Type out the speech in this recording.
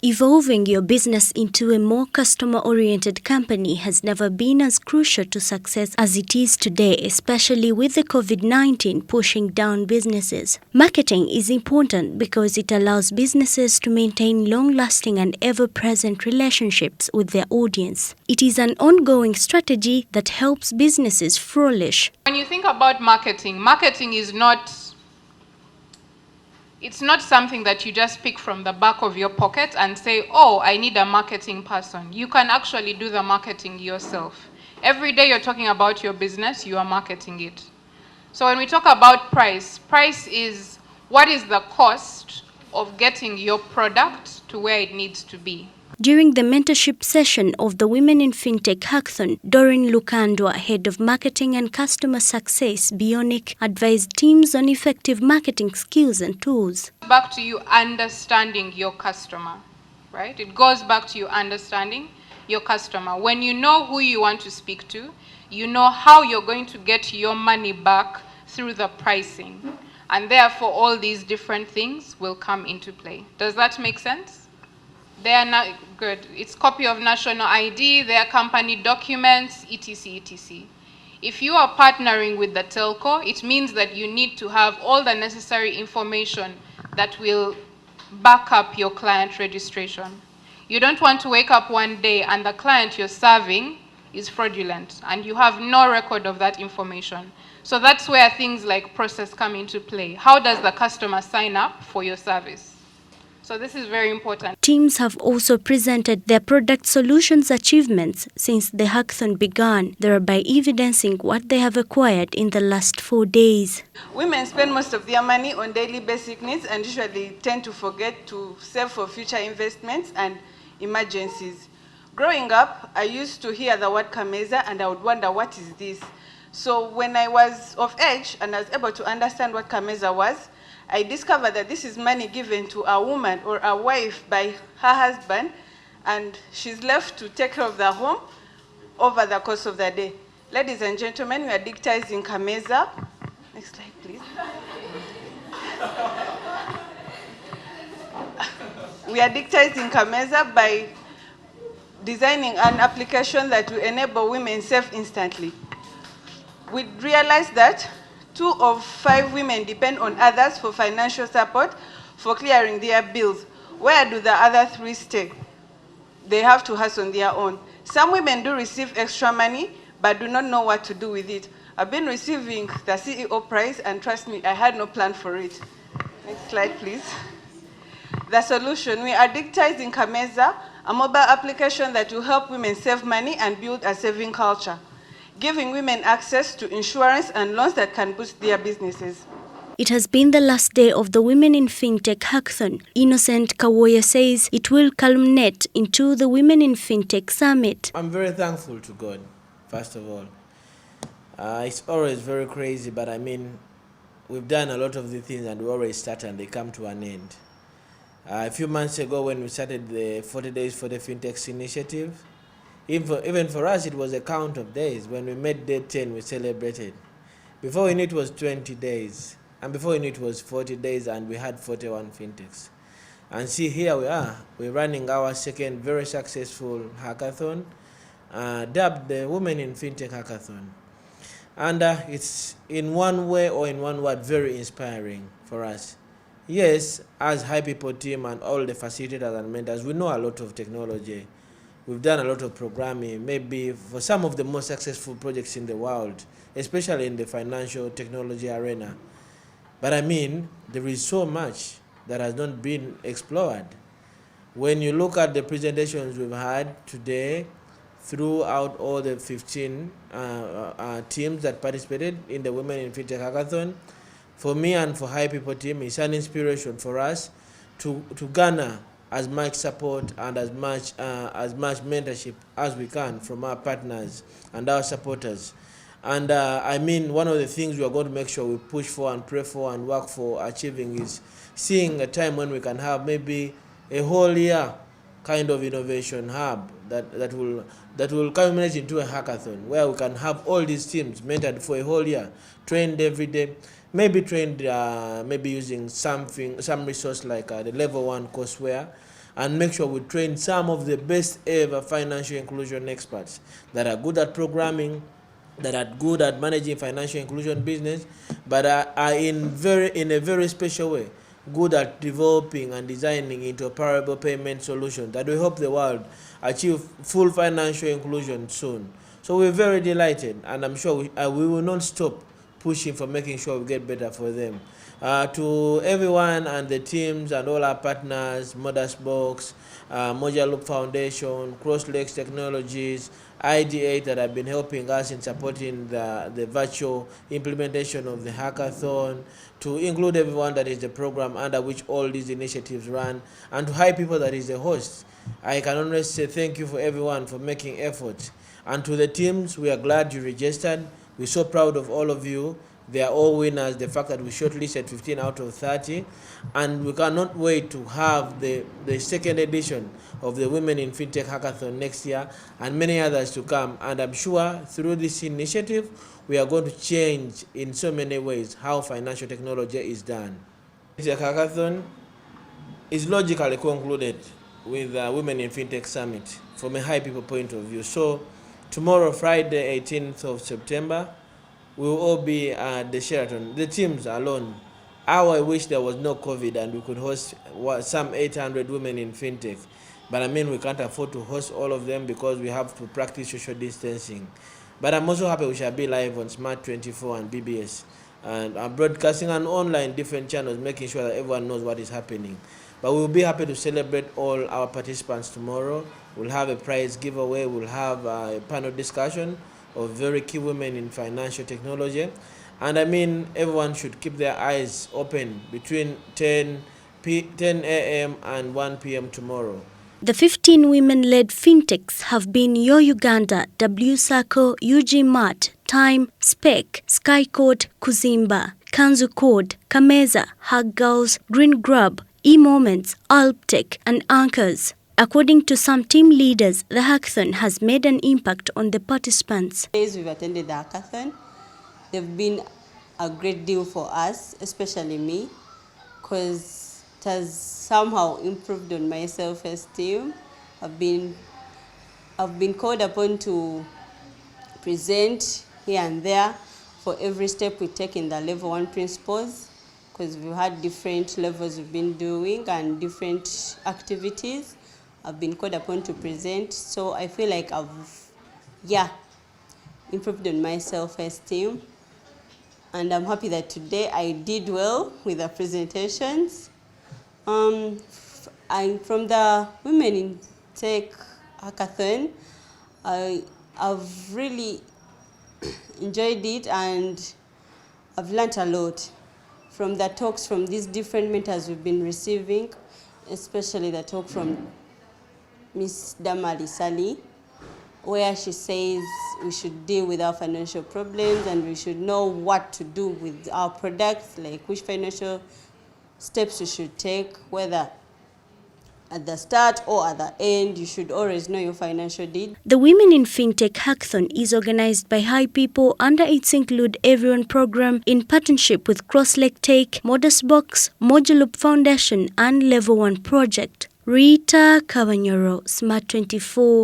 Evolving your business into a more customer-oriented company has never been as crucial to success as it is today, especially with the COVID-19 pushing down businesses. Marketing is important because it allows businesses to maintain long-lasting and ever-present relationships with their audience. It is an ongoing strategy that helps businesses flourish. When you think about marketing, marketing is it's not something that you just pick from the back of your pocket and say, oh, I need a marketing person. You can actually do the marketing yourself. Every day you're talking about your business, you are marketing it. So when we talk about price is what is the cost of getting your product to where it needs to be. During the mentorship session of the Women in FinTech Hackathon, Doreen Lukandwa, Head of Marketing and Customer Success, Beyonic, advised teams on effective marketing skills and tools. Back to you understanding your customer, right? It goes back to you understanding your customer. When you know who you want to speak to, you know how you're going to get your money back through the pricing. And therefore, all these different things will come into play. Does that make sense? They are not good. It's copy of national ID, their company documents, etc., etc. If you are partnering with the telco, it means that you need to have all the necessary information that will back up your client registration. You don't want to wake up one day and the client you're serving is fraudulent and you have no record of that information. So that's where things like process come into play. How does the customer sign up for your service? So this is very important. Teams have also presented their product solutions achievements since the hackathon began, thereby evidencing what they have acquired in the last 4 days. Women spend most of their money on daily basic needs and usually tend to forget to save for future investments and emergencies. Growing up, I used to hear the word Kameza and I would wonder, what is this? So when I was of age and I was able to understand what Kameza was, I discovered that this is money given to a woman or a wife by her husband, and she's left to take care of the home over the course of the day. Ladies and gentlemen, we are digitizing Kameza. Next slide, please. We are digitizing Kameza by designing an application that will enable women save instantly. We realized that 2 of 5 women depend on others for financial support for clearing their bills. Where do the other 3 stay? They have to hustle on their own. Some women do receive extra money, but do not know what to do with it. I've been receiving the CEO prize, and trust me, I had no plan for it. Next slide, please. The solution, we are digitizing Kameza, a mobile application that will help women save money and build a saving culture, giving women access to insurance and loans that can boost their businesses. It has been the last day of the Women in FinTech Hackathon. Innocent Kawoya says it will culminate into the Women in FinTech Summit. I'm very thankful to God, first of all. It's always very crazy, but I mean, we've done a lot of the things and we always start and they come to an end. A few months ago when we started the 40 Days for the FinTechs initiative, even for us, it was a count of days. When we made day 10, we celebrated. Before we knew it was 20 days. And before we knew it was 40 days, and we had 41 fintechs. And see, here we are. We're running our second very successful hackathon, dubbed the Women in FinTech Hackathon. And it's in one way or in one word, very inspiring for us. Yes, as High People team and all the facilitators and mentors, we know a lot of technology. We've done a lot of programming, maybe for some of the most successful projects in the world, especially in the financial technology arena. But I mean, there is so much that has not been explored. When you look at the presentations we've had today, throughout all the 15 teams that participated in the Women in FinTech Hackathon, for me and for High People team, it's an inspiration for us to garner as much support and as much mentorship as we can from our partners and our supporters. And I mean, one of the things we are going to make sure we push for and pray for and work for achieving is seeing a time when we can have maybe a whole year kind of innovation hub that will culminate into a hackathon where we can have all these teams mentored for a whole year, trained every day, maybe trained maybe using some resource like the level 1 courseware, and make sure we train some of the best ever financial inclusion experts that are good at programming, that are good at managing financial inclusion business, but are in a very special way good at developing and designing interoperable payment solutions that will help the world achieve full financial inclusion soon. So we're very delighted, and I'm sure we will not stop pushing for making sure we get better for them. To everyone and the teams and all our partners, Modusbox, Moja Loop Foundation, Crosslex Technologies, ID8 that have been helping us in supporting the virtual implementation of the hackathon, to include everyone that is the program under which all these initiatives run, and to high people that is the host. I can only say thank you for everyone for making efforts. And to the teams, we are glad you registered. We're so proud of all of you. They are all winners. The fact that we shortlisted 15 out of 30, and we cannot wait to have the second edition of the Women in FinTech Hackathon next year, and many others to come. And I'm sure through this initiative, we are going to change in so many ways how financial technology is done. The hackathon is logically concluded with Women in FinTech Summit from a high people point of view. So tomorrow, Friday, 18th of September, we will all be at the Sheraton. The teams alone. I wish there was no COVID and we could host some 800 women in FinTech. But I mean, we can't afford to host all of them because we have to practice social distancing. But I'm also happy we shall be live on Smart 24 and BBS. And I'm broadcasting on online different channels, making sure that everyone knows what is happening. But we'll be happy to celebrate all our participants tomorrow. We'll have a prize giveaway. We'll have a panel discussion of very key women in financial technology. And I mean, everyone should keep their eyes open between 10 a.m. and 1 p.m. tomorrow. The 15 women-led fintechs have been Yo Uganda, WCircle, UG Mart, Time, Spec, Skycode, Kuzimba, Kanzu Code, Kameza, Hug Girls, Green Grub, eMoments, Alptech, and Anchors. According to some team leaders, the hackathon has made an impact on the participants. Days we've attended the hackathon, they've been a great deal for us, especially me, because it has somehow improved on my self-esteem. I've been called upon to present here and there for every step we take in the level 1 principles, because we've had different levels we've been doing and different activities. I've been called upon to present, so I feel like I've improved on my self-esteem, and I'm happy that today I did well with the presentations. From the Women in Tech Hackathon, I've really enjoyed it, and I've learned a lot from the talks from these different mentors we've been receiving, especially the talk from Miss Damali Sali, where she says we should deal with our financial problems and we should know what to do with our products, like which financial steps we should take, whether at the start or at the end. You should always know your financial need. The Women in FinTech Hackathon is organized by High People under its Include Everyone program in partnership with Crosslex Tech, Modusbox, Moja Loop Foundation, and Level 1 Project. Rita Kawanyoro, Smart 24.